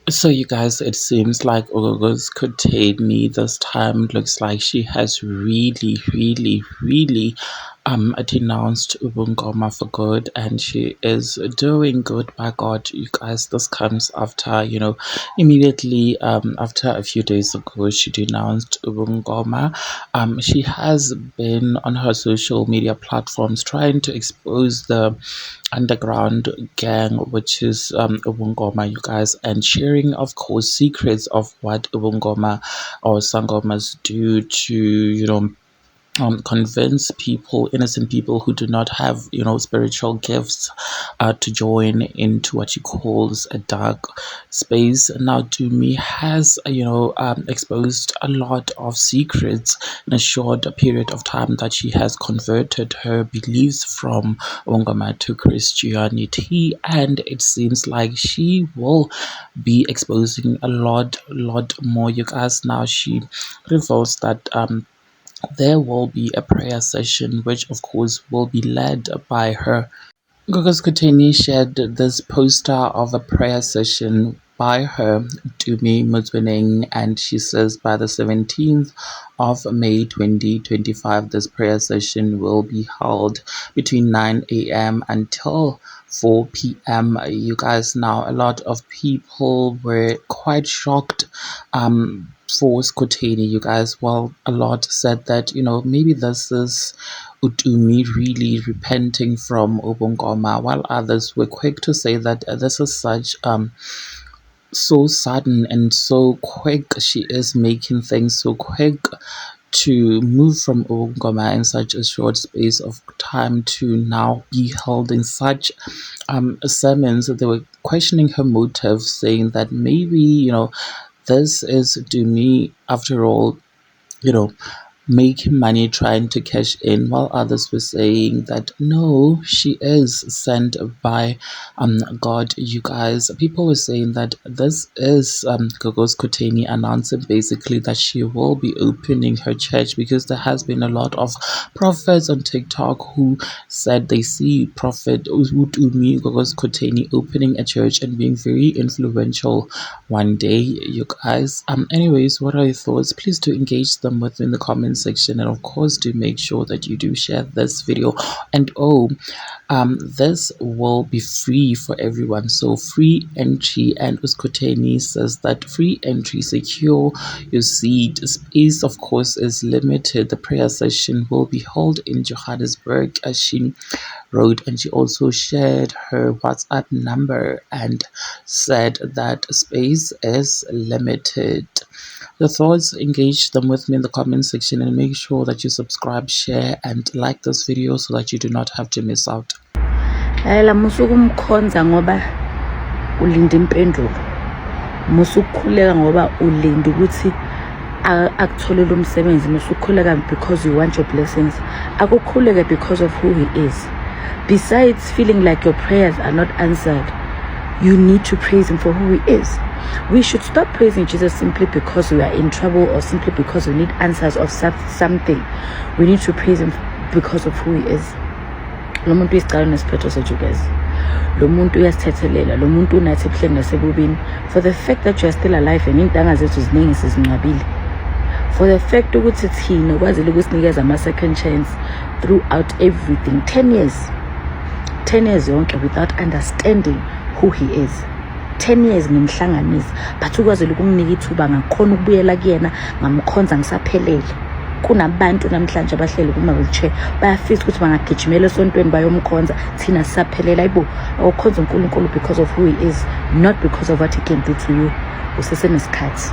So, you guys, it seems like Ogogo's Koteni this time looks like she has really denounced Ubungoma for good, and she is doing good by God. You guys, this comes after, immediately after a few days ago, she denounced Ubungoma. She has been on her social media platforms trying to expose the underground gang, which is Ubungoma, you guys, and sharing, of course, secrets of what Ubungoma or Sangomas do to, convince people, innocent people who do not have, spiritual gifts, to join into what she calls a dark space. Now, Dumi has, exposed a lot of secrets in a short period of time that she has converted her beliefs from Wongama to Christianity, and it seems like she will be exposing a lot more. You guys, now she reveals that there will be a prayer session, which of course will be led by her. Gogos Koteni shared this poster of a prayer session by her, Dumi Mutwining, and she says by the 17th of May 2025, this prayer session will be held between 9 a.m. until 4 p.m. You guys, now a lot of people were quite shocked for Skoteni, you guys. Well, a lot said that, maybe this is Utumi really repenting from Obongoma, while others were quick to say that this is such so sudden and so quick. She is making things so quick to move from Obongoma in such a short space of time to now be holding such sermons. They were questioning her motive, saying that maybe, this is Dumi after all, you know, making money trying to cash in, while others were saying that no, she is sent by God. You guys, people were saying that this is Gogos Koteni announcing basically that she will be opening her church, because there has been a lot of prophets on TikTok who said they see Prophet Utumi Gogos Koteni opening a church and being very influential one day. You guys, anyways, what are your thoughts? Please do engage them within the comments section, and of course do make sure that you do share this video. And this will be free for everyone, so free entry. And Uskoteni says that free entry, secure your seat. Space of course is limited. The prayer session will be held in Johannesburg, as she wrote, and she also shared her WhatsApp number and said that space is limited. Your thoughts, engage them with me in the comment section, and make sure that you subscribe, share, and like this video so that you do not have to miss out. La musukumkhonza ngoba ulinda impendulo, musukukhuleka ngoba ulinda ukuthi akutholele umsebenzi, musukukhuleka because you want your blessings, akukhuleke because of who he is. Besides feeling like your prayers are not answered, you need to praise him for who he is. We should stop praising Jesus simply because we are in trouble or simply because we need answers of something. We need to praise him because of who he is. Lo muntu uyisicalo nesiphetho sethu, guys. Lo muntu uyasithethelela, lo muntu unathi ebuhleni nasebubini. For the fact that you are still alive and intanga zethu ziningi sizingcwabile. For the fact ukuthi thina kwazile ukusinikeza ama-second chance throughout everything. 10 years yonke without understanding who he is. 10 years ngimhlanganisa, but ukwazile ukunginika ithuba ngakhona ukubuyela kuyena, ngamkhonza ngisaphelele. Kunabantu namhlanje abahleli kuma-wheelchair bayafisa ukuthi bangagijimela esontweni bayomkhonza, thina sisaphelele. Ayibo, awukhonza uNkulunkulu because of who he is, not because of what he can do to you. Usesenesikhathi.